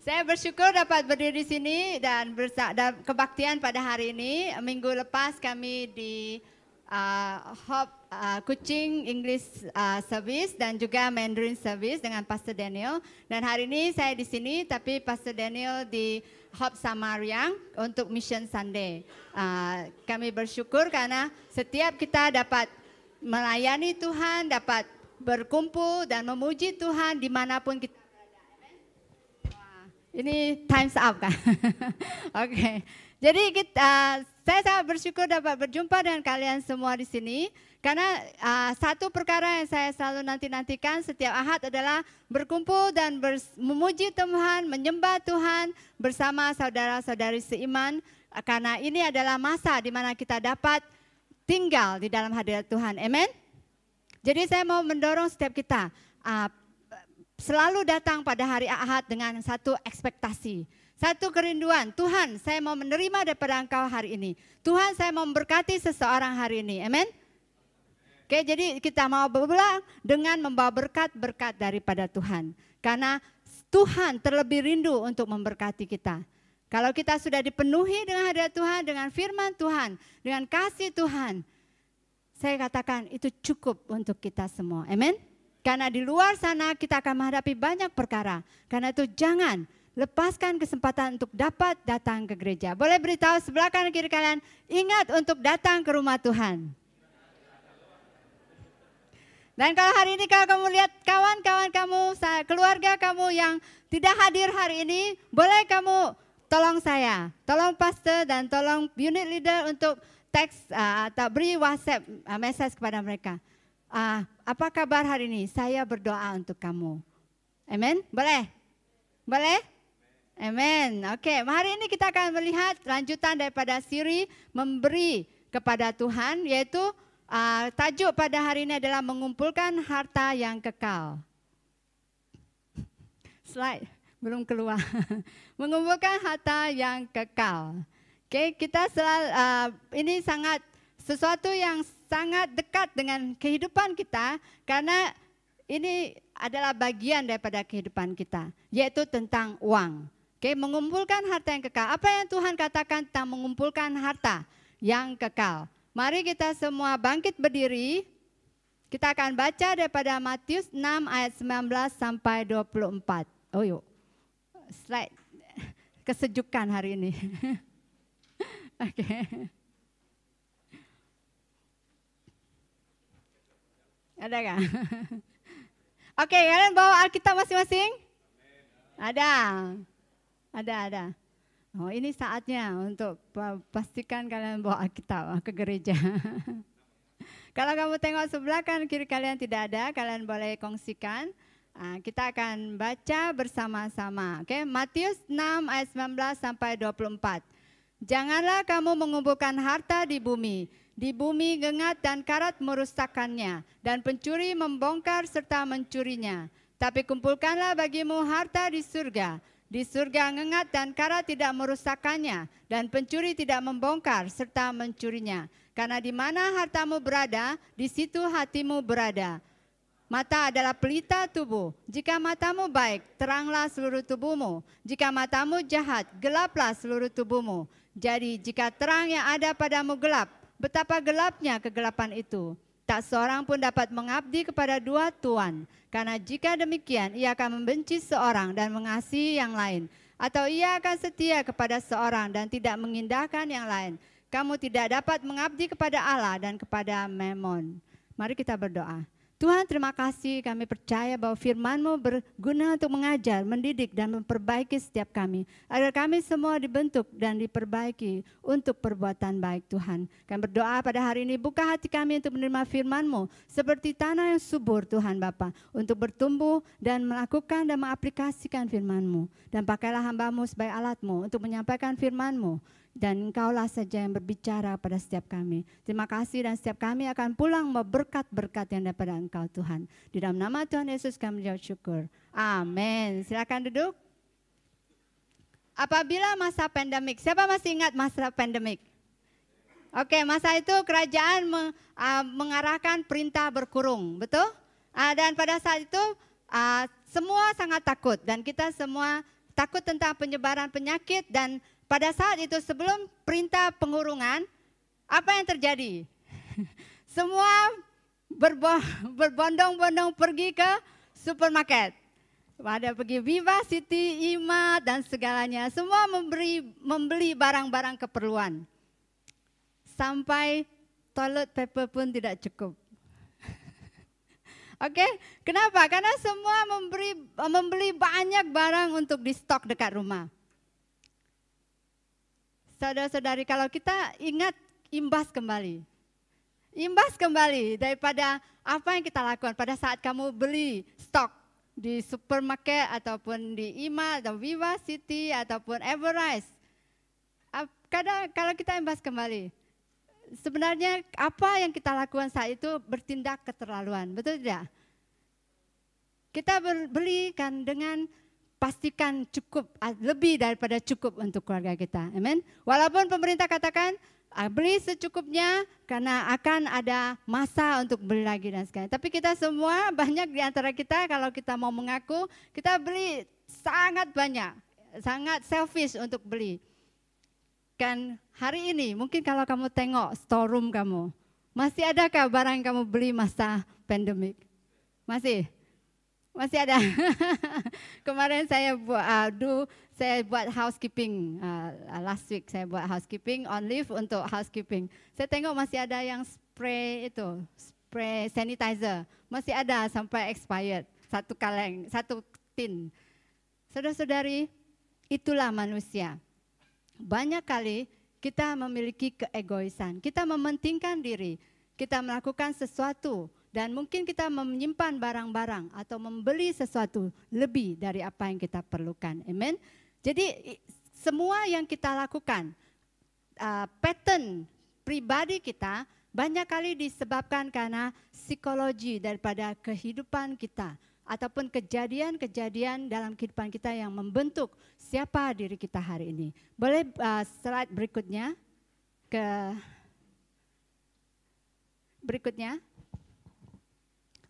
Saya bersyukur dapat berdiri di sini dan kebaktian pada hari ini. Minggu lepas kami di Hope Kuching English Service dan juga Mandarin Service dengan Pastor Daniel. Dan hari ini saya di sini, tapi Pastor Daniel di Hope Samariang untuk Mission Sunday. Kami bersyukur karena setiap kita dapat melayani Tuhan, dapat berkumpul dan memuji Tuhan dimanapun kita berada. Ini time's up kan? Oke. Jadi saya sangat bersyukur dapat berjumpa dengan kalian semua di sini. Karena satu perkara yang saya selalu nantikan setiap Ahad adalah berkumpul dan memuji Tuhan, menyembah Tuhan bersama saudara-saudari seiman. Karena ini adalah masa di mana kita dapat tinggal di dalam hadirat Tuhan. Amen. Jadi saya mau mendorong setiap kita selalu datang pada hari Ahad dengan satu ekspektasi, satu kerinduan. Tuhan, saya mau menerima daripada Engkau hari ini. Tuhan, saya mau memberkati seseorang hari ini. Amin. Oke, jadi kita mau berpulang dengan membawa berkat-berkat daripada Tuhan. Karena Tuhan terlebih rindu untuk memberkati kita. Kalau kita sudah dipenuhi dengan hadirat Tuhan, dengan firman Tuhan, dengan kasih Tuhan, saya katakan itu cukup untuk kita semua. Amin. Karena di luar sana kita akan menghadapi banyak perkara. Karena itu jangan lepaskan kesempatan untuk dapat datang ke gereja. Boleh beritahu sebelah kanan kiri kalian, ingat untuk datang ke rumah Tuhan. Dan kalau hari ini kalau kamu lihat kawan-kawan kamu, keluarga kamu yang tidak hadir hari ini, boleh kamu tolong saya, tolong pastor dan tolong unit leader untuk teks atau beri WhatsApp message kepada mereka. Apa kabar hari ini? Saya berdoa untuk kamu. Amin? Boleh? Boleh? Amin. Oke, hari ini kita akan melihat lanjutan daripada siri memberi kepada Tuhan, yaitu tajuk pada hari ini adalah mengumpulkan harta yang kekal. Slide belum keluar. Mengumpulkan harta yang kekal. Oke, kita selalu ini sangat sesuatu yang sangat dekat dengan kehidupan kita karena ini adalah bagian daripada kehidupan kita, yaitu tentang uang. Oke, mengumpulkan harta yang kekal. Apa yang Tuhan katakan tentang mengumpulkan harta yang kekal? Mari kita semua bangkit berdiri. Kita akan baca daripada Matius 6 ayat 19 sampai 24. Oh yuk, slide kesejukan hari ini. Oke. Ada kan? Oke, kalian bawa Alkitab masing-masing? Ada. Oh, ini saatnya untuk pastikan kalian bawa Alkitab ke gereja. Kalau kamu tengok sebelah kanan kiri kalian tidak ada, kalian boleh kongsikan. Kita akan baca bersama-sama. Oke, Matius 6 ayat 19 sampai 24. Janganlah kamu mengumpulkan harta di bumi. Di bumi gengat dan karat merusakkannya, dan pencuri membongkar serta mencurinya. Tapi kumpulkanlah bagimu harta di surga. Di surga gengat dan karat tidak merusakkannya, dan pencuri tidak membongkar serta mencurinya. Karena di mana hartamu berada, di situ hatimu berada. Mata adalah pelita tubuh. Jika matamu baik, teranglah seluruh tubuhmu. Jika matamu jahat, gelaplah seluruh tubuhmu. Jadi jika terang yang ada padamu gelap, betapa gelapnya kegelapan itu. Tak seorang pun dapat mengabdi kepada dua tuan. Karena jika demikian, ia akan membenci seorang dan mengasihi yang lain. Atau ia akan setia kepada seorang dan tidak mengindahkan yang lain. Kamu tidak dapat mengabdi kepada Allah dan kepada Mammon. Mari kita berdoa. Tuhan, terima kasih, kami percaya bahwa firman-Mu berguna untuk mengajar, mendidik, dan memperbaiki setiap kami. Agar kami semua dibentuk dan diperbaiki untuk perbuatan baik Tuhan. Kami berdoa pada hari ini, buka hati kami untuk menerima firman-Mu. Seperti tanah yang subur Tuhan Bapa, untuk bertumbuh dan melakukan dan mengaplikasikan firman-Mu. Dan pakailah hamba-Mu sebagai alat-Mu untuk menyampaikan firman-Mu. Dan Engkaulah saja yang berbicara pada setiap kami. Terima kasih dan setiap kami akan pulang berkat-berkat yang daripada Engkau Tuhan. Di dalam nama Tuhan Yesus kami menjawab syukur. Amin. Silakan duduk. Apabila masa pandemik, siapa masih ingat masa pandemik? Oke, masa itu kerajaan mengarahkan perintah berkurung, betul? Dan pada saat itu semua sangat takut dan kita semua takut tentang penyebaran penyakit, dan pada saat itu sebelum perintah pengurungan, apa yang terjadi? Semua berbondong-bondong pergi ke supermarket. Ada pergi Viva City, IMA, dan segalanya. Semua membeli barang-barang keperluan. Sampai toilet paper pun tidak cukup. Oke, kenapa? Karena semua membeli banyak barang untuk di stok dekat rumah. Saudara-saudari, kalau kita ingat imbas kembali daripada apa yang kita lakukan pada saat kamu beli stok di supermarket ataupun di IMA atau Viva City ataupun Everrise. Kadang kalau kita imbas kembali, sebenarnya apa yang kita lakukan saat itu bertindak keterlaluan, betul tidak? Kita beli kan dengan pastikan cukup, lebih daripada cukup untuk keluarga kita. Amin. Walaupun pemerintah katakan beli secukupnya karena akan ada masa untuk beli lagi dan sebagainya. Tapi kita semua, banyak di antara kita kalau kita mau mengaku, kita beli sangat banyak, sangat selfish untuk beli. Kan hari ini mungkin kalau kamu tengok storeroom kamu, masih adakah barang yang kamu beli masa pandemik? Masih ada. Kemarin saya buat housekeeping, last week saya buat housekeeping on leave untuk housekeeping. Saya tengok masih ada yang spray sanitizer, masih ada sampai expired, satu kaleng, satu tin. Saudara-saudari, itulah manusia. Banyak kali kita memiliki keegoisan, kita mementingkan diri, kita melakukan sesuatu, dan mungkin kita menyimpan barang-barang atau membeli sesuatu lebih dari apa yang kita perlukan. Amen. Jadi semua yang kita lakukan, pattern pribadi kita banyak kali disebabkan karena psikologi daripada kehidupan kita ataupun kejadian-kejadian dalam kehidupan kita yang membentuk siapa diri kita hari ini. Boleh slide berikutnya berikutnya.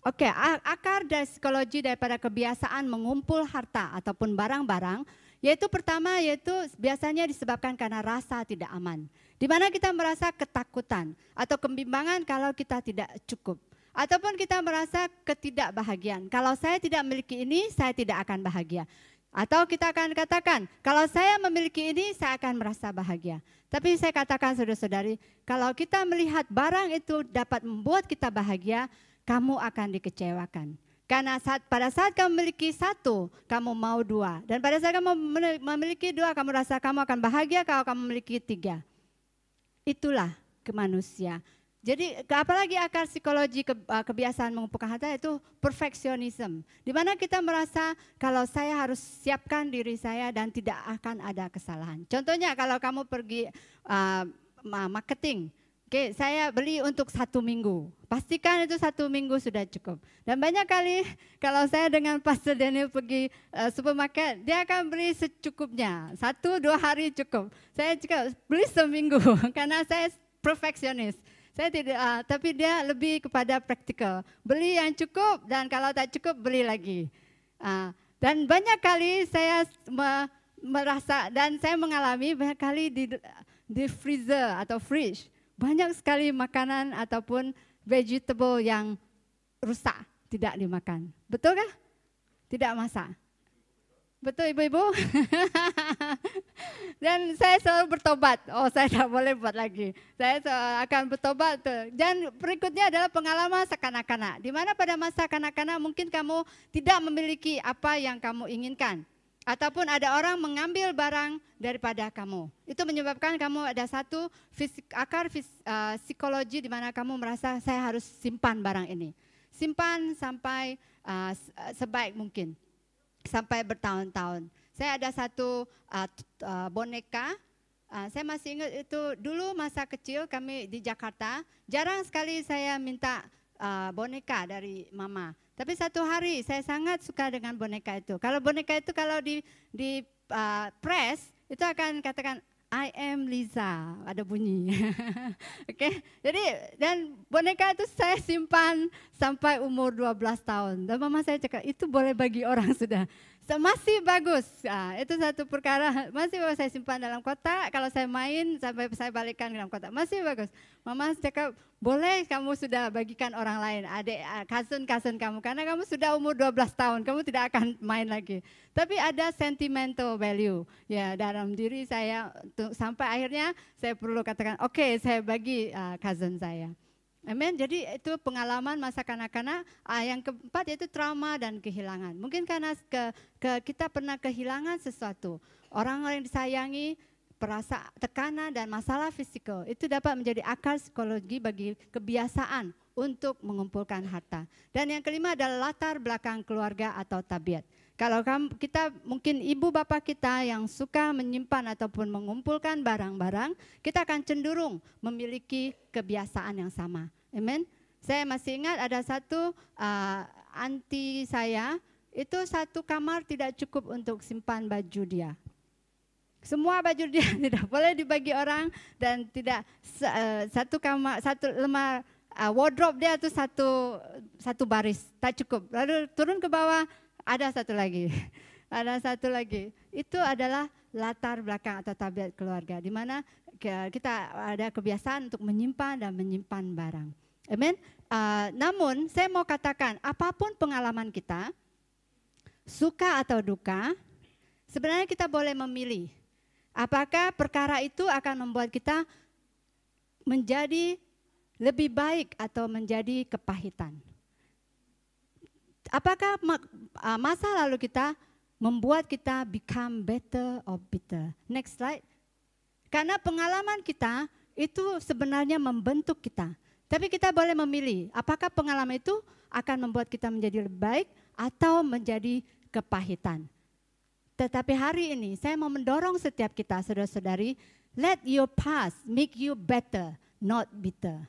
Oke, akar dari psikologi daripada kebiasaan mengumpul harta ataupun barang-barang, yaitu pertama yaitu biasanya disebabkan karena rasa tidak aman. Di mana kita merasa ketakutan atau kebimbangan kalau kita tidak cukup. Ataupun kita merasa ketidakbahagiaan. Kalau saya tidak memiliki ini, saya tidak akan bahagia. Atau kita akan katakan, kalau saya memiliki ini, saya akan merasa bahagia. Tapi saya katakan saudara-saudari, kalau kita melihat barang itu dapat membuat kita bahagia, kamu akan dikecewakan. Karena pada saat kamu memiliki satu, kamu mau dua. Dan pada saat kamu memiliki dua, kamu rasa kamu akan bahagia kalau kamu memiliki tiga. Itulah kemanusiaan. Jadi apalagi akar psikologi kebiasaan mengumpulkan harta itu perfeksionisme. Di mana kita merasa kalau saya harus siapkan diri saya dan tidak akan ada kesalahan. Contohnya kalau kamu pergi marketing. Oke, saya beli untuk 1 minggu. Pastikan itu 1 minggu sudah cukup. Dan banyak kali kalau saya dengan Pastor Daniel pergi supermarket, dia akan beli secukupnya. 1-2 hari cukup. Saya juga beli seminggu karena saya perfeksionis. Saya tidak, tapi dia lebih kepada praktikal. Beli yang cukup dan kalau tak cukup beli lagi. Dan banyak kali saya merasa dan saya mengalami banyak kali di freezer atau fridge. Banyak sekali makanan ataupun vegetable yang rusak, tidak dimakan. Betul kah? Tidak masak. Betul ibu-ibu? Dan saya selalu bertobat. Oh, saya tak boleh buat lagi. Saya akan bertobat. Dan berikutnya adalah pengalaman sekanak-kanak. Di mana pada masa kanak-kanak mungkin kamu tidak memiliki apa yang kamu inginkan. Ataupun ada orang mengambil barang daripada kamu. Itu menyebabkan kamu ada satu akar psikologi di mana kamu merasa saya harus simpan barang ini. Simpan sampai sebaik mungkin. Sampai bertahun-tahun. Saya ada satu boneka. Saya masih ingat itu dulu masa kecil kami di Jakarta. Jarang sekali saya minta boneka dari mama. Tapi satu hari saya sangat suka dengan boneka itu. Kalau boneka itu kalau di press itu akan katakan I am Liza, ada bunyi. Oke. Jadi dan boneka itu saya simpan sampai umur 12 tahun. Dan mama saya cakap itu boleh bagi orang sudah. masih bagus. Itu satu perkara, masih bagus saya simpan dalam kotak. Kalau saya main sampai saya balikkan dalam kotak, masih bagus. Mama cakap, boleh kamu sudah bagikan orang lain, adik, cousin kamu. Karena kamu sudah umur 12 tahun, kamu tidak akan main lagi. Tapi ada sentimental value ya dalam diri saya. Sampai akhirnya saya perlu katakan, oke, saya bagi cousin saya. Amin. Jadi itu pengalaman masa kanak-kanak. Yang keempat yaitu trauma dan kehilangan. Mungkin karena kita pernah kehilangan sesuatu. Orang yang disayangi, perasa tekanan dan masalah fisikal. Itu dapat menjadi akar psikologi bagi kebiasaan untuk mengumpulkan harta. Dan yang kelima adalah latar belakang keluarga atau tabiat. Kalau kita mungkin ibu bapa kita yang suka menyimpan ataupun mengumpulkan barang-barang, kita akan cenderung memiliki kebiasaan yang sama. Amen. Saya masih ingat ada satu anti saya, itu satu kamar tidak cukup untuk simpan baju dia. Semua baju dia tidak boleh dibagi orang dan tidak satu kamar, satu lemari wardrobe dia itu satu baris, tak cukup. Lalu turun ke bawah ada satu lagi. Ada satu lagi. Itu adalah latar belakang atau tabiat keluarga di mana kita ada kebiasaan untuk menyimpan dan menyimpan barang. Amen. Namun saya mau katakan apapun pengalaman kita, suka atau duka, sebenarnya kita boleh memilih. Apakah perkara itu akan membuat kita menjadi lebih baik atau menjadi kepahitan? Apakah masa lalu kita membuat kita become better or bitter? Next slide. Karena pengalaman kita itu sebenarnya membentuk kita. Tapi kita boleh memilih apakah pengalaman itu akan membuat kita menjadi lebih baik atau menjadi kepahitan. Tetapi hari ini saya mau mendorong setiap kita, saudara-saudari, let your past make you better, not bitter.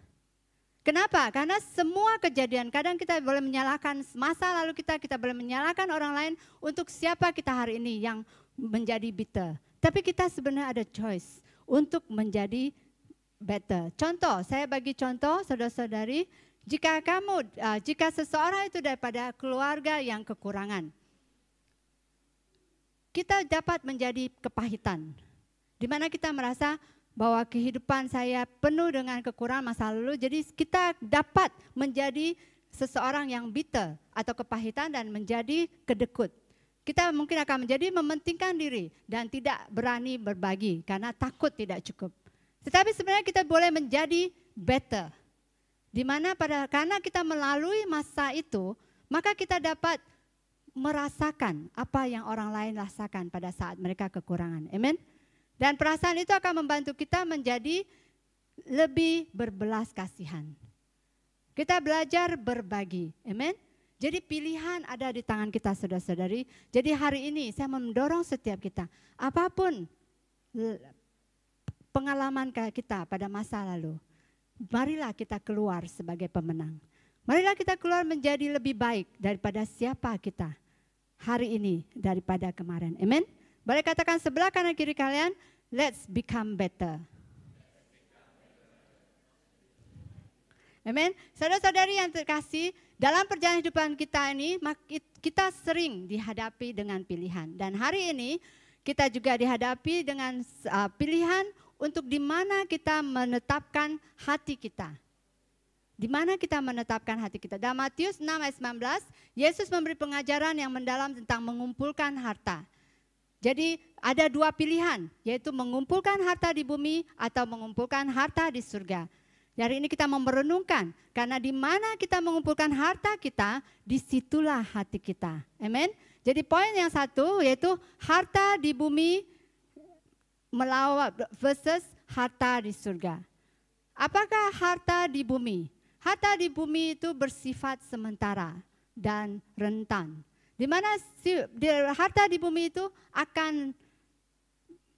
Kenapa? Karena semua kejadian, kadang kita boleh menyalahkan masa lalu kita boleh menyalahkan orang lain untuk siapa kita hari ini yang menjadi bitter. Tapi kita sebenarnya ada choice untuk menjadi better. Contoh, saya bagi contoh saudara-saudari, jika seseorang itu daripada keluarga yang kekurangan, kita dapat menjadi kepahitan. Di mana kita merasa bahwa kehidupan saya penuh dengan kekurangan masa lalu, jadi kita dapat menjadi seseorang yang bitter atau kepahitan dan menjadi kedekut. Kita mungkin akan menjadi mementingkan diri dan tidak berani berbagi karena takut tidak cukup. Tetapi sebenarnya kita boleh menjadi better. Di mana karena kita melalui masa itu, maka kita dapat merasakan apa yang orang lain rasakan pada saat mereka kekurangan. Amen. Dan perasaan itu akan membantu kita menjadi lebih berbelas kasihan. Kita belajar berbagi. Amen. Jadi pilihan ada di tangan kita, saudara-saudari. Jadi hari ini saya mendorong setiap kita, apapun pengalaman kita pada masa lalu, marilah kita keluar sebagai pemenang. Marilah kita keluar menjadi lebih baik daripada siapa kita hari ini daripada kemarin. Amen. Boleh katakan sebelah kanan kiri kalian, let's become better. Amen. Saudara-saudari yang terkasih, dalam perjalanan kehidupan kita ini, kita sering dihadapi dengan pilihan. Dan hari ini kita juga dihadapi dengan pilihan untuk di mana kita menetapkan hati kita. Di mana kita menetapkan hati kita. Dalam Matius 6 ayat 19, Yesus memberi pengajaran yang mendalam tentang mengumpulkan harta. Jadi ada dua pilihan, yaitu mengumpulkan harta di bumi atau mengumpulkan harta di surga. Hari ini kita mau merenungkan, karena di mana kita mengumpulkan harta kita, disitulah hati kita. Amen. Jadi poin yang satu yaitu harta di bumi melawan versus harta di surga. Apakah harta di bumi? Harta di bumi itu bersifat sementara dan rentan. Di mana harta di bumi itu akan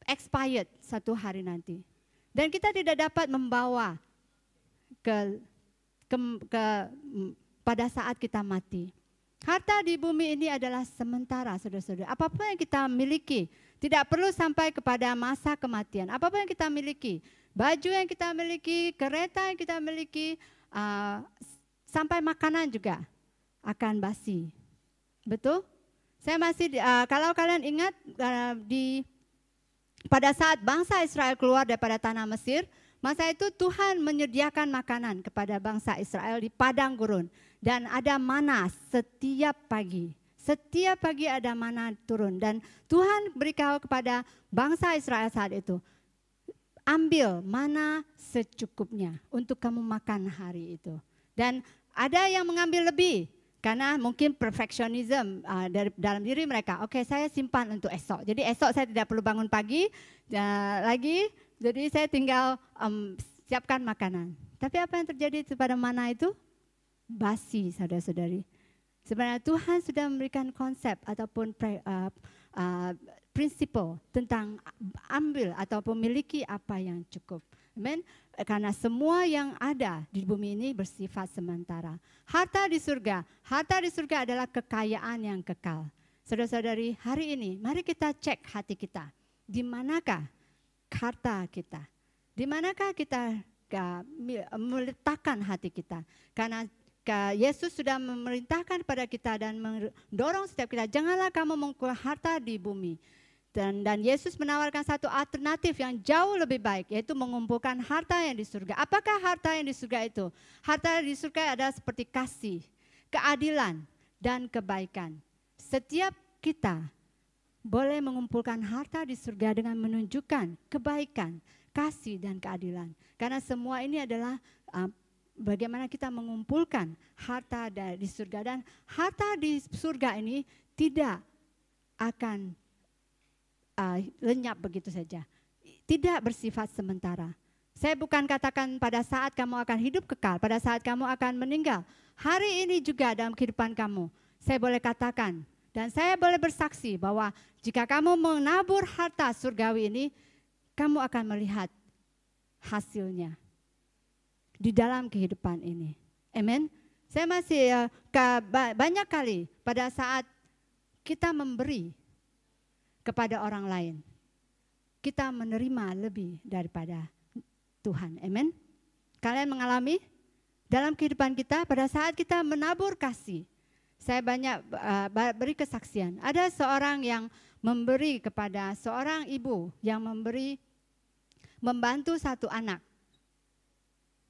expired satu hari nanti. Dan kita tidak dapat membawa pada saat kita mati. Harta di bumi ini adalah sementara, saudara-saudara. Apapun yang kita miliki, tidak perlu sampai kepada masa kematian. Apapun yang kita miliki, baju yang kita miliki, kereta yang kita miliki, sampai makanan juga akan basi. Betul? Saya masih, kalau kalian ingat pada saat bangsa Israel keluar daripada tanah Mesir, masa itu Tuhan menyediakan makanan kepada bangsa Israel di padang gurun. Dan ada mana setiap pagi. Setiap pagi ada mana turun. Dan Tuhan beritahu kepada bangsa Israel saat itu, ambil mana secukupnya untuk kamu makan hari itu. Dan ada yang mengambil lebih. Karena mungkin perfectionism dari dalam diri mereka. Oke, saya simpan untuk esok. Jadi esok saya tidak perlu bangun pagi lagi. Jadi saya tinggal siapkan makanan. Tapi apa yang terjadi pada mana itu? Basi, saudara-saudari. Sebenarnya Tuhan sudah memberikan konsep ataupun prinsip tentang ambil atau memiliki apa yang cukup. Amen. Karena semua yang ada di bumi ini bersifat sementara. Harta di surga adalah kekayaan yang kekal. Saudara-saudari, hari ini mari kita cek hati kita. Di manakah harta kita? Di manakah kita meletakkan hati kita? Karena Yesus sudah memerintahkan kepada kita dan mendorong setiap kita, janganlah kamu mengumpulkan harta di bumi. Dan Yesus menawarkan satu alternatif yang jauh lebih baik, yaitu mengumpulkan harta yang di surga. Apakah harta yang di surga itu? Harta di surga adalah seperti kasih, keadilan, dan kebaikan. Setiap kita boleh mengumpulkan harta di surga dengan menunjukkan kebaikan, kasih, dan keadilan. Karena semua ini adalah bagaimana kita mengumpulkan harta di surga. Dan harta di surga ini tidak akan lenyap begitu saja. Tidak bersifat sementara. Saya bukan katakan pada saat kamu akan hidup kekal, pada saat kamu akan meninggal. Hari ini juga dalam kehidupan kamu, saya boleh katakan dan saya boleh bersaksi bahwa jika kamu menabur harta surgawi ini, kamu akan melihat hasilnya di dalam kehidupan ini. Amen. Saya masih banyak kali pada saat kita memberi kepada orang lain, kita menerima lebih daripada Tuhan. Amen. Kalian mengalami dalam kehidupan kita pada saat kita menabur kasih. Saya banyak beri kesaksian. Ada seorang yang memberi kepada seorang ibu yang membantu satu anak.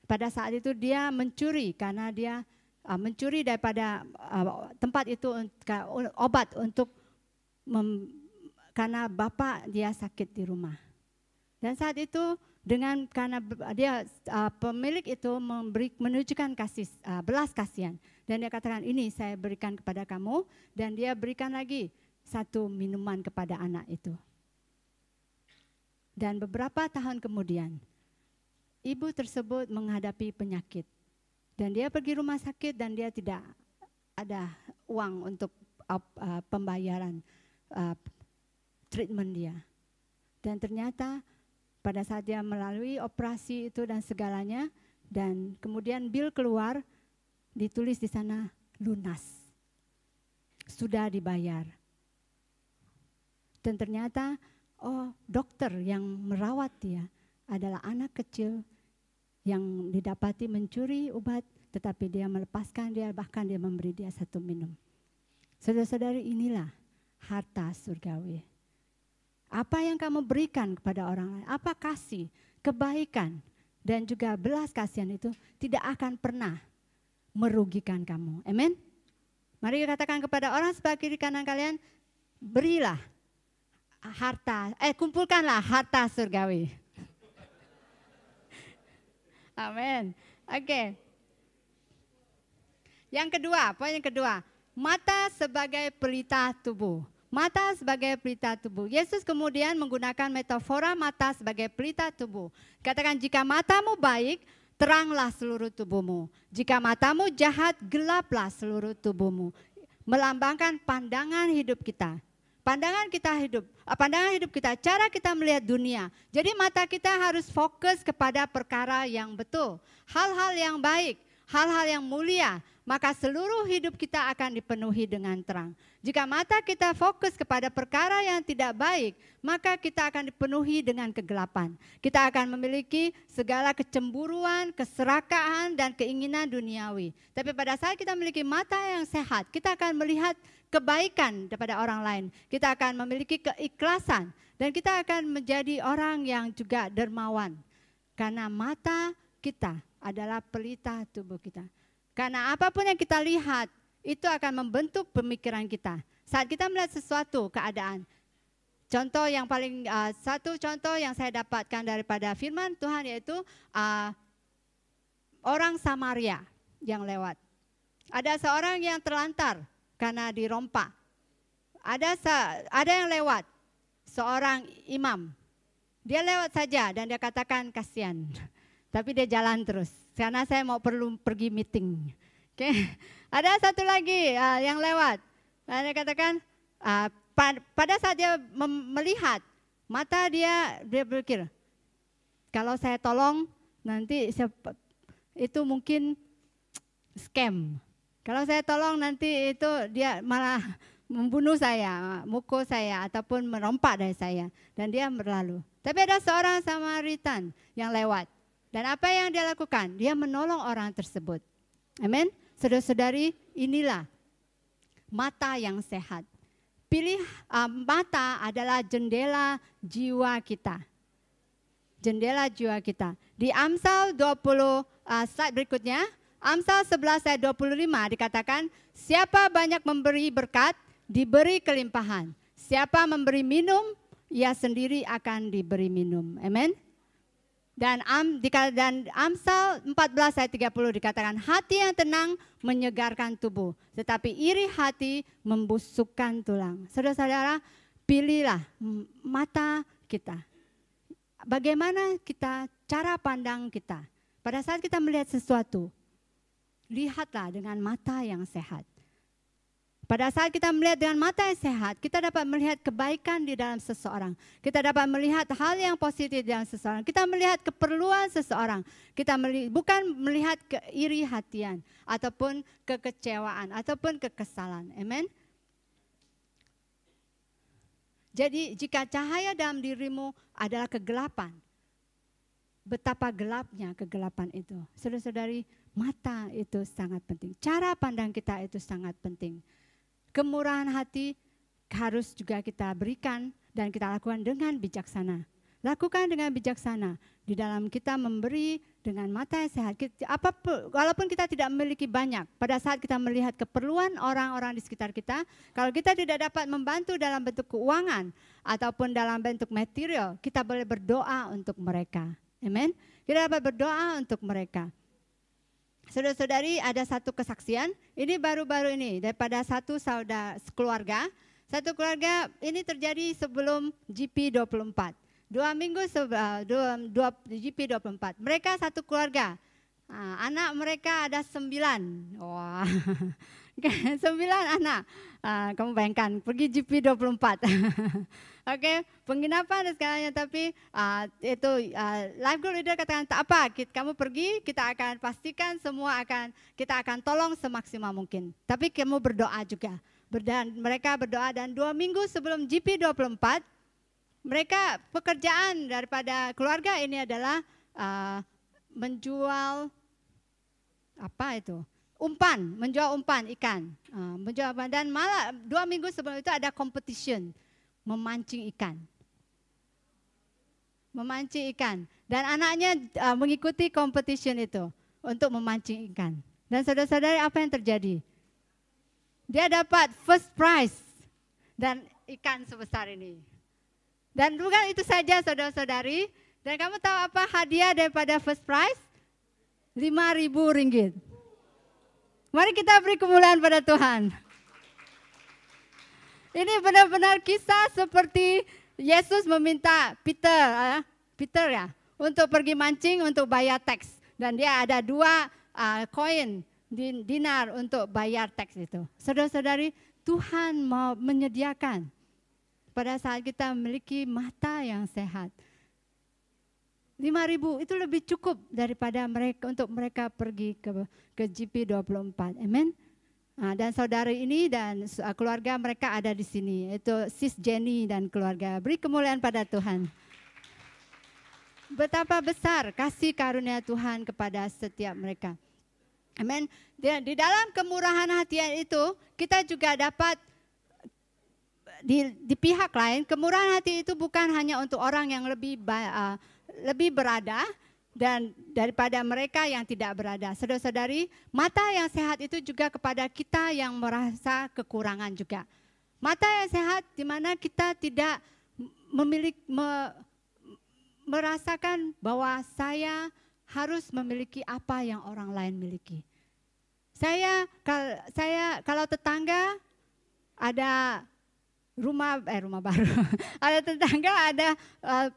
Pada saat itu dia mencuri karena dia mencuri daripada tempat itu obat untuk karena bapak dia sakit di rumah. Dan saat itu karena dia pemilik itu menunjukkan kasih belas kasihan dan dia katakan ini saya berikan kepada kamu dan dia berikan lagi satu minuman kepada anak itu. Dan beberapa tahun kemudian ibu tersebut menghadapi penyakit dan dia pergi rumah sakit dan dia tidak ada uang untuk pembayaran treatment dia. Dan ternyata pada saat dia melalui operasi itu dan segalanya dan kemudian bil keluar ditulis di sana lunas. Sudah dibayar. Dan ternyata dokter yang merawat dia adalah anak kecil yang didapati mencuri obat tetapi dia melepaskan dia bahkan dia memberi dia satu minum. Saudara-saudari, inilah harta surgawi. Apa yang kamu berikan kepada orang lain, apa kasih, kebaikan, dan juga belas kasihan itu tidak akan pernah merugikan kamu. Amin. Mari katakan kepada orang sebelah kiri kanan kalian, berilah harta, kumpulkanlah harta surgawi. Amin. Oke. Yang kedua, poin yang kedua, mata sebagai pelita tubuh. Mata sebagai pelita tubuh. Yesus kemudian menggunakan metafora mata sebagai pelita tubuh. Katakan jika matamu baik, teranglah seluruh tubuhmu. Jika matamu jahat, gelaplah seluruh tubuhmu. Melambangkan pandangan hidup kita. Pandangan hidup kita, cara kita melihat dunia. Jadi mata kita harus fokus kepada perkara yang betul. Hal-hal yang baik, hal-hal yang mulia. Maka seluruh hidup kita akan dipenuhi dengan terang. Jika mata kita fokus kepada perkara yang tidak baik, maka kita akan dipenuhi dengan kegelapan. Kita akan memiliki segala kecemburuan, keserakahan, dan keinginan duniawi. Tapi pada saat kita memiliki mata yang sehat, kita akan melihat kebaikan kepada orang lain. Kita akan memiliki keikhlasan dan kita akan menjadi orang yang juga dermawan. Karena mata kita adalah pelita tubuh kita. Karena apapun yang kita lihat itu akan membentuk pemikiran kita. Saat kita melihat sesuatu keadaan. Contoh yang paling satu contoh yang saya dapatkan daripada firman Tuhan yaitu orang Samaria yang lewat. Ada seorang yang terlantar karena dirompak. Ada yang lewat, seorang imam. Dia lewat saja dan dia katakan kasihan. Tapi dia jalan terus. Karena saya perlu pergi meeting. Okay. Ada satu lagi yang lewat. Dan dia katakan pada saat dia melihat mata dia berpikir, kalau saya tolong nanti itu mungkin scam. Kalau saya tolong nanti itu dia malah membunuh saya, mukul saya ataupun merompak dari saya dan dia berlalu. Tapi ada seorang Samaritan yang lewat dan apa yang dia lakukan? Dia menolong orang tersebut. Amin. Saudara-saudari, inilah mata yang sehat. Pilih mata adalah jendela jiwa kita. Jendela jiwa kita. Di Amsal 20 slide berikutnya, Amsal 11 ayat 25 dikatakan, siapa banyak memberi berkat, diberi kelimpahan. Siapa memberi minum, ia sendiri akan diberi minum. Amin. Dan Amsal 14 ayat 30 dikatakan, hati yang tenang menyegarkan tubuh, tetapi iri hati membusukkan tulang. Saudara-saudara, pilihlah mata kita. Bagaimana cara pandang kita. Pada saat kita melihat sesuatu, lihatlah dengan mata yang sehat. Pada saat kita melihat dengan mata yang sehat, kita dapat melihat kebaikan di dalam seseorang. Kita dapat melihat hal yang positif di dalam seseorang. Kita melihat keperluan seseorang. Kita bukan melihat keiri hatian ataupun kekecewaan ataupun kekesalan. Amin. Jadi jika cahaya dalam dirimu adalah kegelapan, betapa gelapnya kegelapan itu. Saudara-saudari, mata itu sangat penting. Cara pandang kita itu sangat penting. Kemurahan hati harus juga kita berikan dan kita lakukan dengan bijaksana. Lakukan dengan bijaksana. Di dalam kita memberi dengan mata yang sehat. Walaupun kita tidak memiliki banyak, pada saat kita melihat keperluan orang-orang di sekitar kita, kalau kita tidak dapat membantu dalam bentuk keuangan ataupun dalam bentuk material, kita boleh berdoa untuk mereka. Amin. Kita dapat berdoa untuk mereka. Saudara-saudari, ada satu kesaksian, ini baru-baru ini daripada satu keluarga. Satu keluarga ini terjadi sebelum GP24. 2 minggu sebelum GP24. Mereka satu keluarga. Anak mereka ada 9. Wah, 9 anak. Kamu bayangkan, pergi GP24. Oke, penginapan dan segalanya, tapi life group leader katakan tak apa, kamu pergi, kita akan pastikan kita akan tolong semaksimal mungkin. Tapi kamu berdoa juga. Mereka berdoa dan 2 minggu sebelum GP24, mereka pekerjaan daripada keluarga ini adalah menjual menjual umpan ikan. Dan malah 2 minggu sebelum itu ada competition. Memancing ikan. Dan anaknya mengikuti competition itu untuk memancing ikan. Dan saudara-saudari, apa yang terjadi? Dia dapat first prize dan ikan sebesar ini. Dan bukan itu saja, saudara-saudari. Dan kamu tahu apa hadiah daripada first prize? Rp5.000. Mari kita beri kemuliaan pada Tuhan. Ini benar-benar kisah seperti Yesus meminta Peter untuk pergi mancing untuk bayar teks. Dan dia ada 2 koin dinar untuk bayar teks itu. Saudara-saudari, Tuhan mau menyediakan pada saat kita memiliki mata yang sehat. 5.000 itu lebih cukup daripada untuk mereka pergi ke GP24. Amin. Dan saudari ini dan keluarga mereka ada di sini. Itu Sis Jenny dan keluarga. Beri kemuliaan pada Tuhan. Betapa besar kasih karunia Tuhan kepada setiap mereka. Amin. Di dalam kemurahan hati itu kita juga dapat di pihak lain, kemurahan hati itu bukan hanya untuk orang yang lebih berada dan daripada mereka yang tidak berada. Saudara-saudari, mata yang sehat itu juga kepada kita yang merasa kekurangan juga. Mata yang sehat di mana kita tidak merasakan bahwa saya harus memiliki apa yang orang lain miliki. Saya kalau tetangga ada rumah baru, ada tetangga ada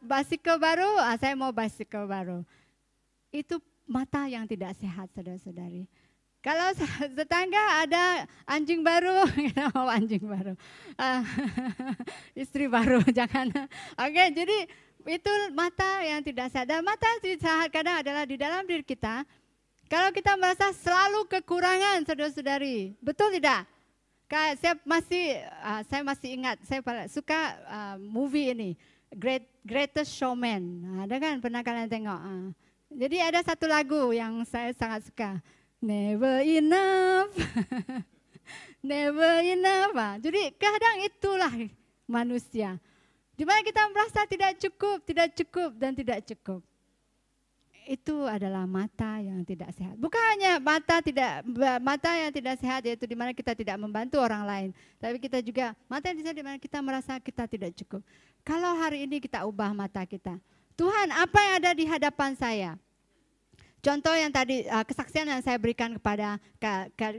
bicycle baru, saya mau bicycle baru. Itu mata yang tidak sehat, saudara-saudari. Kalau tetangga ada anjing baru, kita mau anjing baru, istri baru, jangan. Oke, jadi itu mata yang tidak sehat. Dan mata yang tidak sehat kadang adalah di dalam diri kita. Kalau kita merasa selalu kekurangan, saudara-saudari, betul tidak? Saya masih ingat, saya suka movie ini, Greatest Showman. Ada kan, pernah kalian tengok? Jadi ada satu lagu yang saya sangat suka, Never Enough, Never Enough. Jadi kadang itulah manusia, di mana kita merasa tidak cukup, dan tidak cukup. Itu adalah mata yang tidak sehat. Bukan hanya mata yang tidak sehat, yaitu di mana kita tidak membantu orang lain, tapi kita juga mata yang tidak sehat di mana kita merasa kita tidak cukup. Kalau hari ini kita ubah mata kita, Tuhan, apa yang ada di hadapan saya? Contoh yang tadi, kesaksian yang saya berikan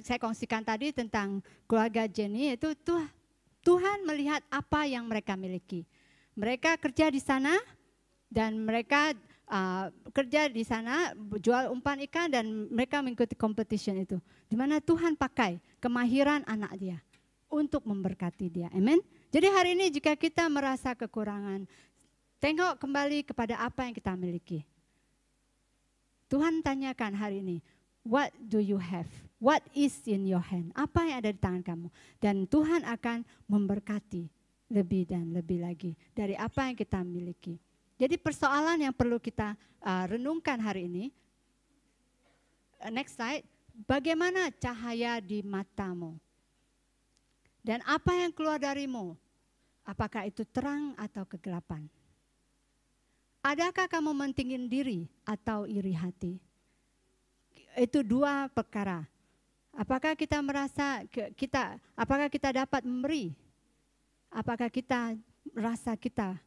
saya kongsikan tadi tentang keluarga Jenny, itu Tuhan melihat apa yang mereka miliki. Mereka kerja di sana dan mereka kerja di sana, jual umpan ikan dan mereka mengikuti competition itu. Di mana Tuhan pakai kemahiran anak dia untuk memberkati dia. Amin. Jadi hari ini jika kita merasa kekurangan, tengok kembali kepada apa yang kita miliki. Tuhan tanyakan hari ini, what do you have? What is in your hand? Apa yang ada di tangan kamu? Dan Tuhan akan memberkati lebih dan lebih lagi dari apa yang kita miliki. Jadi persoalan yang perlu kita renungkan hari ini, next slide, bagaimana cahaya di matamu? Dan apa yang keluar darimu? Apakah itu terang atau kegelapan? Adakah kamu mentingin diri atau iri hati? Itu dua perkara. Apakah kita merasa apakah kita dapat memberi? Apakah kita merasa kita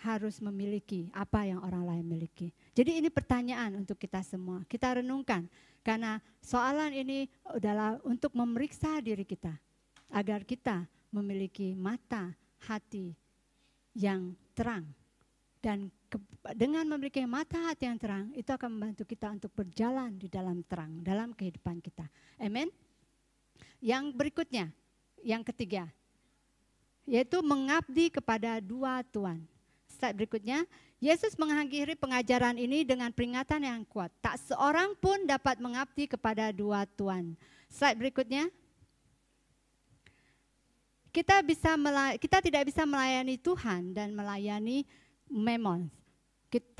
harus memiliki apa yang orang lain miliki? Jadi ini pertanyaan untuk kita semua. Kita renungkan karena soalan ini adalah untuk memeriksa diri kita agar kita memiliki mata hati yang terang. Dan dengan memiliki mata hati yang terang, itu akan membantu kita untuk berjalan di dalam terang, dalam kehidupan kita. Amin. Yang berikutnya, yang ketiga, yaitu mengabdi kepada dua Tuhan. Slide berikutnya, Yesus mengakhiri pengajaran ini dengan peringatan yang kuat. Tak seorang pun dapat mengabdi kepada dua Tuhan. Slide berikutnya. Kita tidak bisa melayani Tuhan dan melayani Mammon.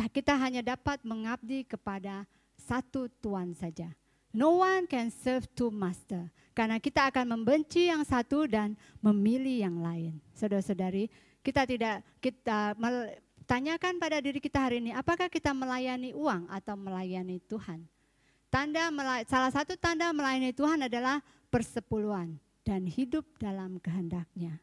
Kita hanya dapat mengabdi kepada satu Tuhan saja. No one can serve two master. Karena kita akan membenci yang satu dan memilih yang lain. Saudara-saudari, kita tanyakan pada diri kita hari ini, apakah kita melayani uang atau melayani Tuhan? Salah satu tanda melayani Tuhan adalah persepuluhan dan hidup dalam kehendak-Nya.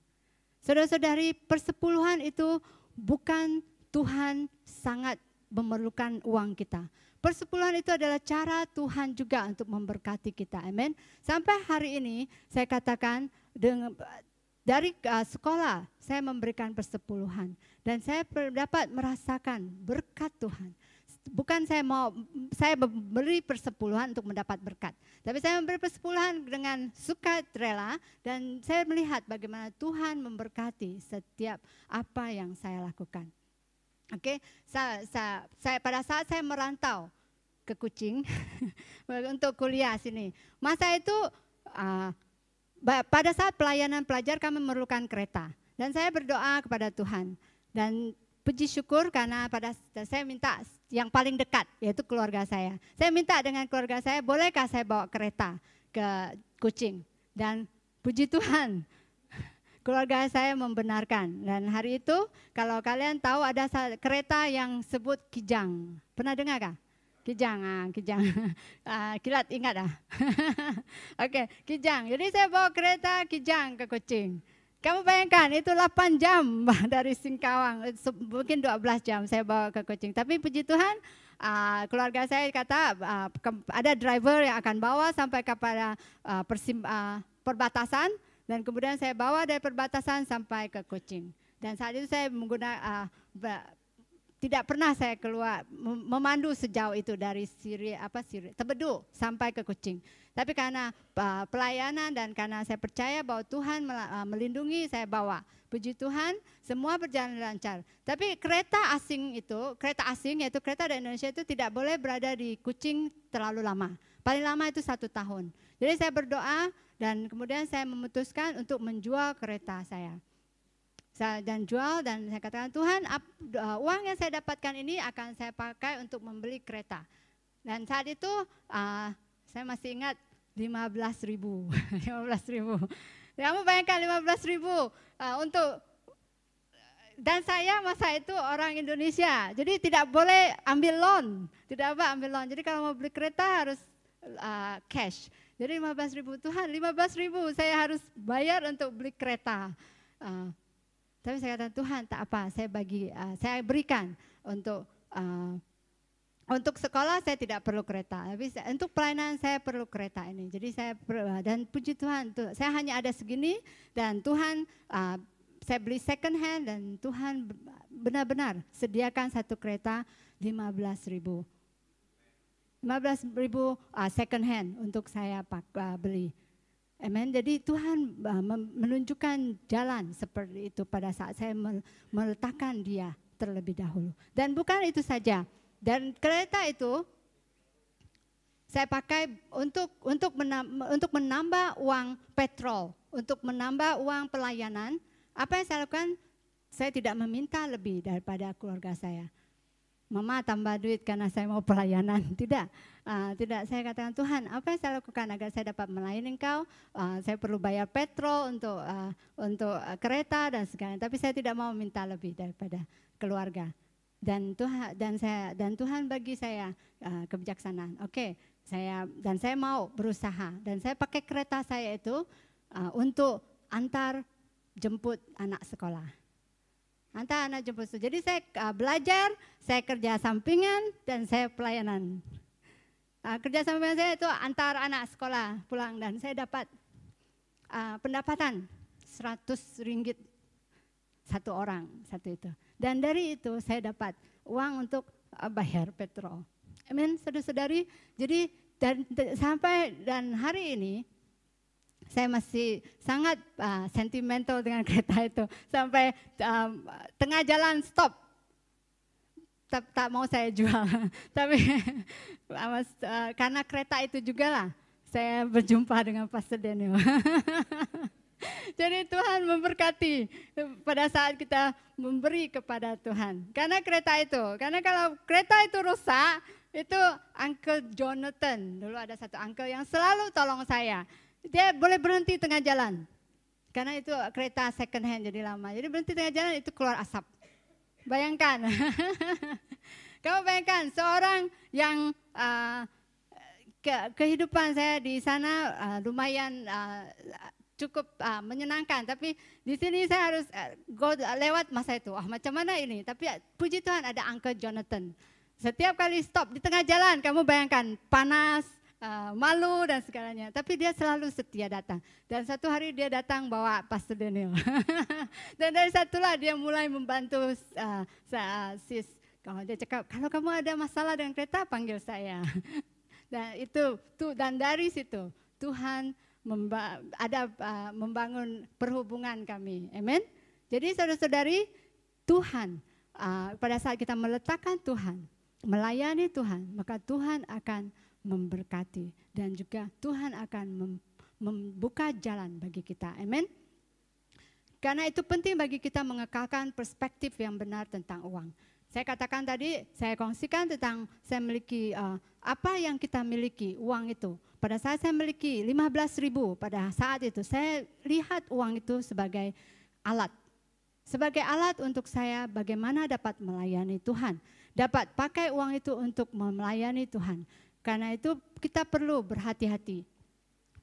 Saudara-saudari, persepuluhan itu bukan Tuhan sangat memerlukan uang kita. Persepuluhan itu adalah cara Tuhan juga untuk memberkati kita. Amin. Sampai hari ini saya katakan dari sekolah saya memberikan persepuluhan dan saya dapat merasakan berkat Tuhan. Bukan saya memberi persepuluhan untuk mendapat berkat, tapi saya memberi persepuluhan dengan sukarela dan saya melihat bagaimana Tuhan memberkati setiap apa yang saya lakukan. Oke, pada saat saya merantau ke Kuching untuk kuliah sini, masa itu pada saat pelayanan pelajar kami memerlukan kereta dan saya berdoa kepada Tuhan dan puji syukur karena saya minta yang paling dekat yaitu keluarga saya. Saya minta dengan keluarga saya, bolehkah saya bawa kereta ke Kuching? Dan puji Tuhan, keluarga saya membenarkan. Dan hari itu kalau kalian tahu ada kereta yang sebut Kijang. Pernah dengar kah? Kijang, Kijang. Kilat ingat ah. Oke, Kijang. Jadi saya bawa kereta Kijang ke Kuching. Kamu bayangkan itu 8 jam dari Singkawang, mungkin 12 jam saya bawa ke Kuching. Tapi puji Tuhan, keluarga saya kata ada driver yang akan bawa sampai kepada perbatasan, dan kemudian saya bawa dari perbatasan sampai ke Kuching. Dan saat itu saya menggunakan tidak pernah saya keluar memandu sejauh itu dari Tebedu sampai ke Kuching. Tapi karena pelayanan dan karena saya percaya bahwa Tuhan melindungi, saya bawa. Puji Tuhan, semua berjalan lancar. Tapi kereta asing yaitu kereta dari Indonesia itu tidak boleh berada di Kuching terlalu lama. Paling lama itu 1 tahun. Jadi saya berdoa dan kemudian saya memutuskan untuk menjual kereta saya. Dan jual, dan saya katakan, Tuhan, uang yang saya dapatkan ini akan saya pakai untuk membeli kereta. Dan saat itu saya masih ingat 15.000. 15.000. Kamu bayangkan 15.000 untuk, dan saya masa itu orang Indonesia, jadi tidak boleh ambil loan, Jadi kalau mau beli kereta harus cash. Jadi 15.000, Tuhan 15.000 saya harus bayar untuk beli kereta. Tapi saya kata, Tuhan tak apa, saya berikan untuk sekolah saya tidak perlu kereta, tapi untuk pelayanan saya perlu kereta ini. Jadi dan puji Tuhan, saya hanya ada segini, dan Tuhan, saya beli second hand, dan Tuhan benar-benar sediakan satu kereta 15.000. 15.000 second hand untuk saya beli. Amen. Jadi Tuhan menunjukkan jalan seperti itu pada saat saya meletakkan dia terlebih dahulu. Dan bukan itu saja. Dan kereta itu saya pakai untuk menambah uang petrol, untuk menambah uang pelayanan. Apa yang saya lakukan? Saya tidak meminta lebih daripada keluarga saya. Mama tambah duit karena saya mau pelayanan. Tidak. Saya katakan, Tuhan, apa yang saya lakukan agar saya dapat melayani Engkau? Saya perlu bayar petrol untuk kereta dan segala. Tapi saya tidak mau minta lebih daripada keluarga. Dan Tuhan bagi saya kebijaksanaan. Oke, saya mau berusaha, dan saya pakai kereta saya itu untuk antar jemput anak sekolah. Antar anak jemput. Jadi saya belajar, saya kerja sampingan, dan saya pelayanan. Kerja sampingan saya itu antar anak sekolah pulang, dan saya dapat pendapatan 100 ringgit satu orang, satu itu. Dan dari itu saya dapat uang untuk bayar petrol. Amin, saudara-saudari. Jadi dan hari ini saya masih sangat sentimental dengan kereta itu. Sampai tengah jalan stop. Tak mau saya jual. Tapi karena kereta itu juga lah saya berjumpa dengan Pastor Daniel. Jadi Tuhan memberkati pada saat kita memberi kepada Tuhan. Karena kalau kereta itu rusak, itu Uncle Jonathan, dulu ada satu uncle yang selalu tolong saya. Dia boleh berhenti tengah jalan. Karena itu kereta second hand jadi lama. Jadi berhenti tengah jalan itu keluar asap. Bayangkan. Kamu bayangkan seorang yang kehidupan saya di sana lumayan cukup menyenangkan, tapi di sini saya harus lewat masa itu. Macam mana ini? Tapi puji Tuhan ada Uncle Jonathan. Setiap kali stop di tengah jalan, kamu bayangkan panas, malu dan segalanya. Tapi dia selalu setia datang. Dan satu hari dia datang bawa Pastor Daniel. Dan dari situlah dia mulai membantu sis. Kalau dia cakap, kalau kamu ada masalah dengan kereta, panggil saya. Dan dari situ Tuhan membangun perhubungan kami. Amin. Jadi saudara-saudari, Tuhan pada saat kita meletakkan Tuhan, melayani Tuhan, maka Tuhan akan memberkati dan juga Tuhan akan membuka jalan bagi kita. Amin. Karena itu penting bagi kita mengekalkan perspektif yang benar tentang uang. Saya katakan tadi, saya kongsikan tentang saya memiliki apa yang kita miliki, uang itu. Pada saat saya memiliki 15.000 pada saat itu, saya lihat uang itu sebagai alat. Sebagai alat untuk saya bagaimana dapat melayani Tuhan. Dapat pakai uang itu untuk melayani Tuhan. Karena itu kita perlu berhati-hati.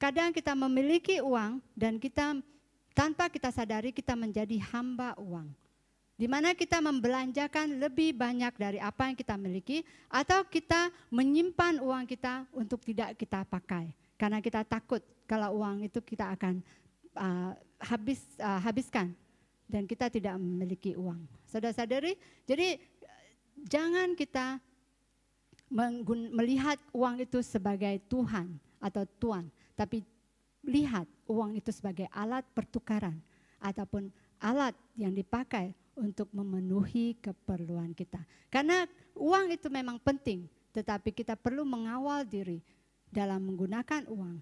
Kadang kita memiliki uang dan kita tanpa kita sadari kita menjadi hamba uang. Di mana kita membelanjakan lebih banyak dari apa yang kita miliki atau kita menyimpan uang kita untuk tidak kita pakai. Karena kita takut kalau uang itu kita akan habiskan. Dan kita tidak memiliki uang. Saudara-saudari, jadi jangan kita melihat uang itu sebagai Tuhan atau Tuan. Tapi lihat uang itu sebagai alat pertukaran. Ataupun alat yang dipakai untuk memenuhi keperluan kita. Karena uang itu memang penting. Tetapi kita perlu mengawal diri dalam menggunakan uang.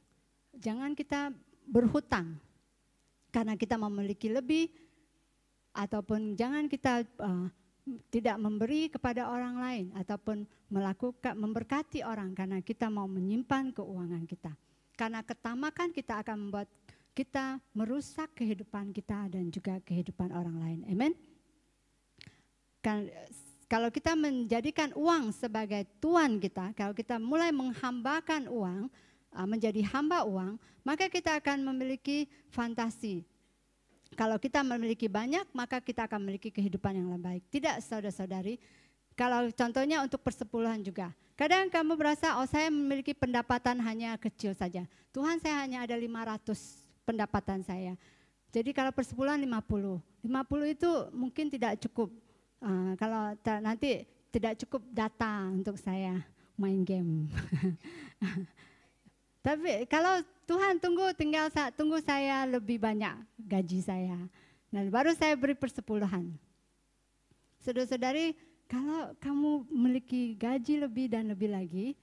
Jangan kita berhutang. Karena kita memiliki lebih. Ataupun jangan kita tidak memberi kepada orang lain ataupun memberkati orang karena kita mau menyimpan keuangan kita. Karena ketamakan kita akan membuat kita merusak kehidupan kita dan juga kehidupan orang lain. Amin. Kalau kita menjadikan uang sebagai tuan kita, kalau kita mulai menghambakan uang, menjadi hamba uang, maka kita akan memiliki fantasi. Kalau kita memiliki banyak, maka kita akan memiliki kehidupan yang lebih baik. Tidak, saudara-saudari. Kalau contohnya untuk persepuluhan juga. Kadang kamu berasa, oh saya memiliki pendapatan hanya kecil saja. Tuhan, saya hanya ada 500 pendapatan saya. Jadi kalau persepuluhan 50. 50 itu mungkin tidak cukup. Kalau nanti tidak cukup data untuk saya main game. Tapi kalau Tuhan tunggu saya lebih banyak gaji saya. Dan baru saya beri persepuluhan. Saudara-saudari, kalau kamu memiliki gaji lebih dan lebih lagi,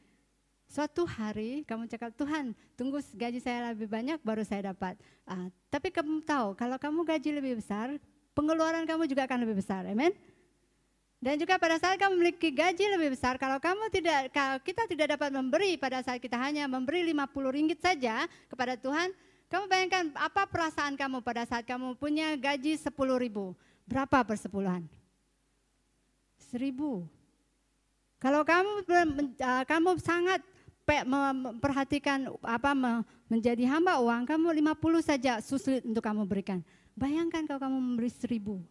suatu hari kamu cakap, Tuhan tunggu gaji saya lebih banyak baru saya dapat. Tapi kamu tahu, kalau kamu gaji lebih besar, pengeluaran kamu juga akan lebih besar. Amin. Dan juga pada saat kamu memiliki gaji lebih besar, kalau kita tidak dapat memberi pada saat kita hanya memberi 50 ringgit saja kepada Tuhan, kamu bayangkan apa perasaan kamu pada saat kamu punya gaji 10.000. Berapa persepuluhan? 1.000. Kalau kamu sangat memperhatikan menjadi hamba uang, kamu 50 saja sulit untuk kamu berikan. Bayangkan kalau kamu memberi 1.000.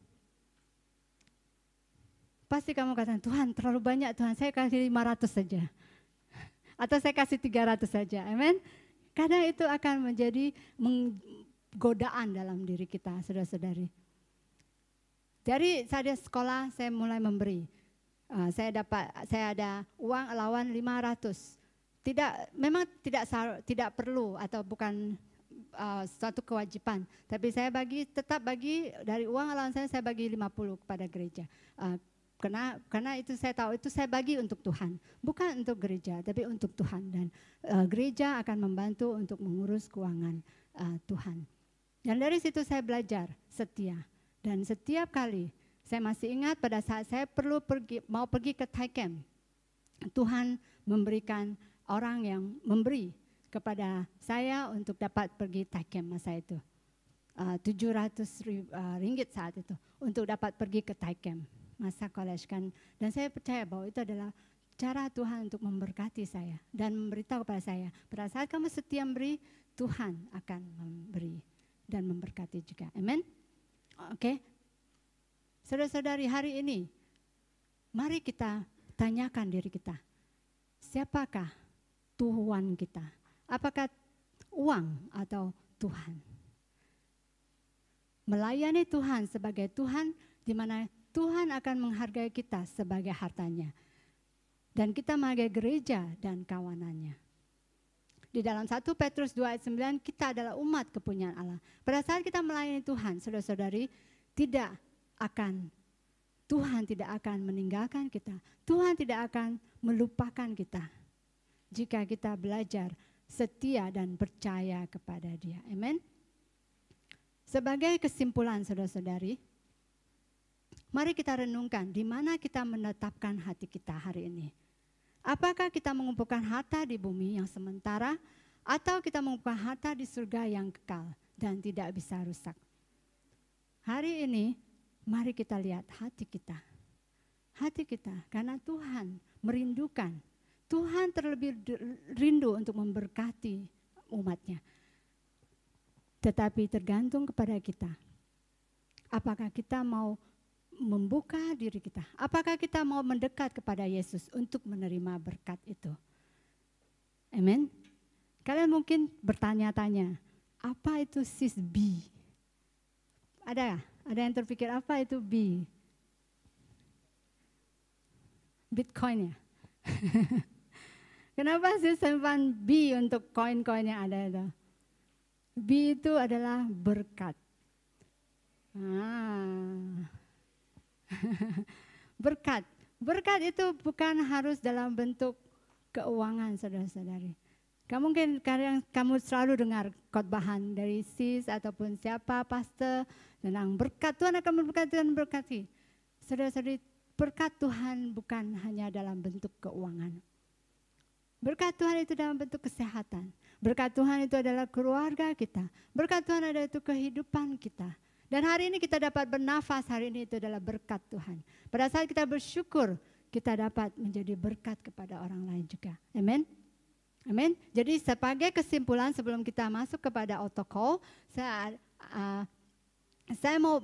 Pasti kamu katakan, Tuhan terlalu banyak Tuhan, saya kasih 500 saja. Atau saya kasih 300 saja, amin. Kadang itu akan menjadi godaan dalam diri kita, saudara-saudari. Dari saya sekolah, saya mulai memberi. Saya ada uang allowance 500. Memang tidak perlu atau bukan suatu kewajiban. Tapi saya tetap bagi dari uang allowance saya bagi 50 kepada gereja. Karena itu saya tahu itu saya bagi untuk Tuhan, bukan untuk gereja, tapi untuk Tuhan, dan gereja akan membantu untuk mengurus keuangan Tuhan. Dan dari situ saya belajar setia, dan setiap kali saya masih ingat pada saat saya mau pergi ke Thai Camp, Tuhan memberikan orang yang memberi kepada saya untuk dapat pergi Thai Camp masa itu, 700 ringgit saat itu untuk dapat pergi ke Thai Camp. Masa college kan, dan saya percaya bahwa itu adalah cara Tuhan untuk memberkati saya dan memberitahu kepada saya, pada saat kamu setia memberi, Tuhan akan memberi dan memberkati juga. Amin. Oke. Saudara-saudari, hari ini mari kita tanyakan diri kita, siapakah Tuhan kita? Apakah uang atau Tuhan? Melayani Tuhan sebagai Tuhan, di mana Tuhan akan menghargai kita sebagai hartanya. Dan kita menghargai gereja dan kawanannya. Di dalam 1 Petrus 2 ayat 9, kita adalah umat kepunyaan Allah. Pada saat kita melayani Tuhan, saudara-saudari, Tuhan tidak akan meninggalkan kita. Tuhan tidak akan melupakan kita. Jika kita belajar setia dan percaya kepada Dia. Amin. Sebagai kesimpulan, saudara-saudari, mari kita renungkan di mana kita menetapkan hati kita hari ini. Apakah kita mengumpulkan harta di bumi yang sementara atau kita mengumpulkan harta di surga yang kekal dan tidak bisa rusak? Hari ini mari kita lihat hati kita. Hati kita, karena Tuhan merindukan. Tuhan terlebih rindu untuk memberkati umatnya. Tetapi tergantung kepada kita. Apakah kita mau membuka diri kita? Apakah kita mau mendekat kepada Yesus untuk menerima berkat itu? Amin. Kalian mungkin bertanya-tanya, apa itu sis B? Ada yang terpikir apa itu B? Bitcoin ya? Kenapa sih simpan B untuk koin-koin yang ada itu? B itu adalah berkat. Berkat. Berkat itu bukan harus dalam bentuk keuangan, saudara-saudari. Kamu selalu dengar khotbahan dari sis ataupun siapa pastor tentang berkat. Tuhan akan memberkati dan memberkati. Saudara-saudari, berkat Tuhan bukan hanya dalam bentuk keuangan. Berkat Tuhan itu dalam bentuk kesehatan. Berkat Tuhan itu adalah keluarga kita. Berkat Tuhan adalah itu kehidupan kita. Dan hari ini kita dapat bernafas, hari ini itu adalah berkat Tuhan. Pada saat kita bersyukur, kita dapat menjadi berkat kepada orang lain juga. Amin. Amin. Jadi sebagai kesimpulan sebelum kita masuk kepada autocall, saya mau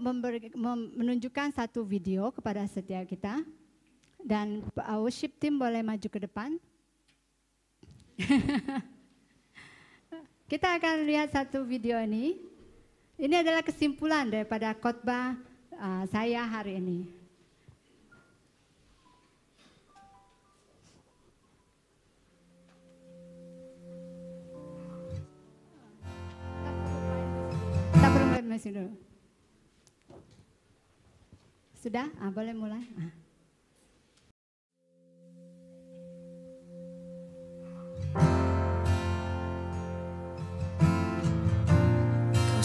menunjukkan satu video kepada setiap kita. Dan worship team boleh maju ke depan. Kita akan lihat satu video ini. Ini adalah kesimpulan daripada khotbah saya hari ini. Kita perlu main musik dulu. Sudah? Boleh mulai?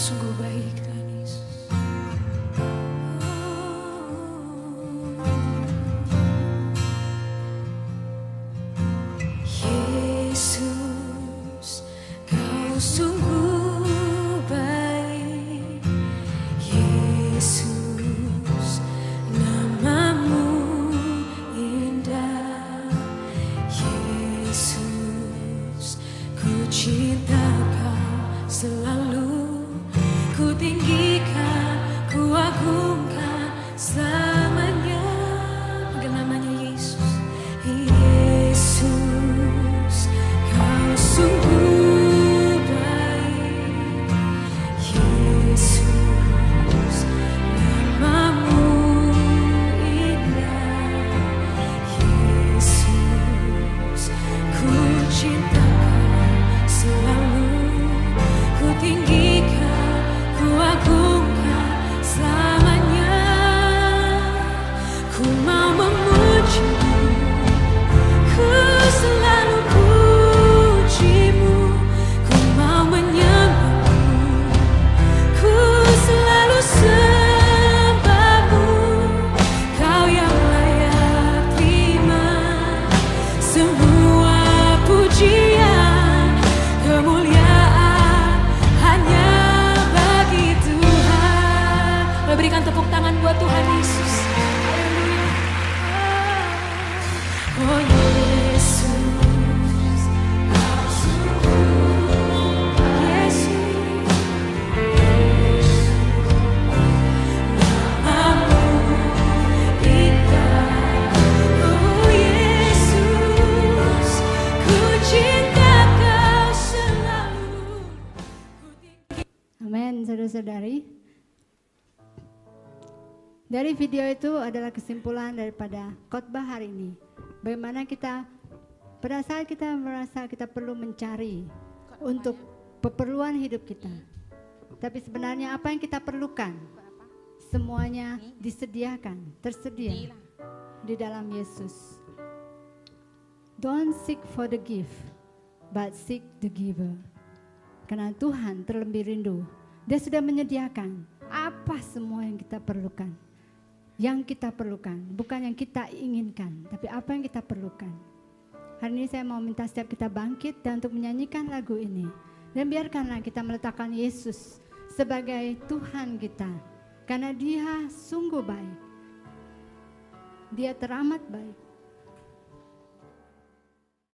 Sungguh baik Tuhan Yesus. Yesus, Kau sungguh baik. Yesus, namamu indah. Yesus, ku cinta Kau selalu. Ku tinggikan, ku agungkan selamanya. Panggil namanya Yesus. Yesus, Kau sungguh baik. Yesus, namamu indah. Yesus, ku cinta Kau selalu. Ku tinggikan, ku agungkan selamanya. Ku mau memuji-Mu, ku selalu puji-Mu. Ku mau menyembah-Mu, ku selalu sembah-Mu. Kau yang layak terima semua pujian, kemuliaan hanya bagi Tuhan. Berikan tepuk tangan buat Tuhan Yesus. Haleluya. Oh Yesus, Kau sungguh Yesus, namamu indah. Oh Yesus, ku cinta Kau selalu. Amin, saudara-saudari. Dari video itu adalah kesimpulan daripada khotbah hari ini. Bagaimana kita, pada saat kita merasa kita perlu mencari untuk keperluan hidup kita. Tapi sebenarnya apa yang kita perlukan, semuanya disediakan, tersedia di dalam Yesus. Don't seek for the gift, but seek the giver. Karena Tuhan terlebih rindu. Dia sudah menyediakan apa semua yang kita perlukan. Yang kita perlukan, bukan yang kita inginkan, tapi apa yang kita perlukan. Hari ini saya mau minta setiap kita bangkit dan untuk menyanyikan lagu ini. Dan biarkanlah kita meletakkan Yesus sebagai Tuhan kita. Karena Dia sungguh baik. Dia teramat baik.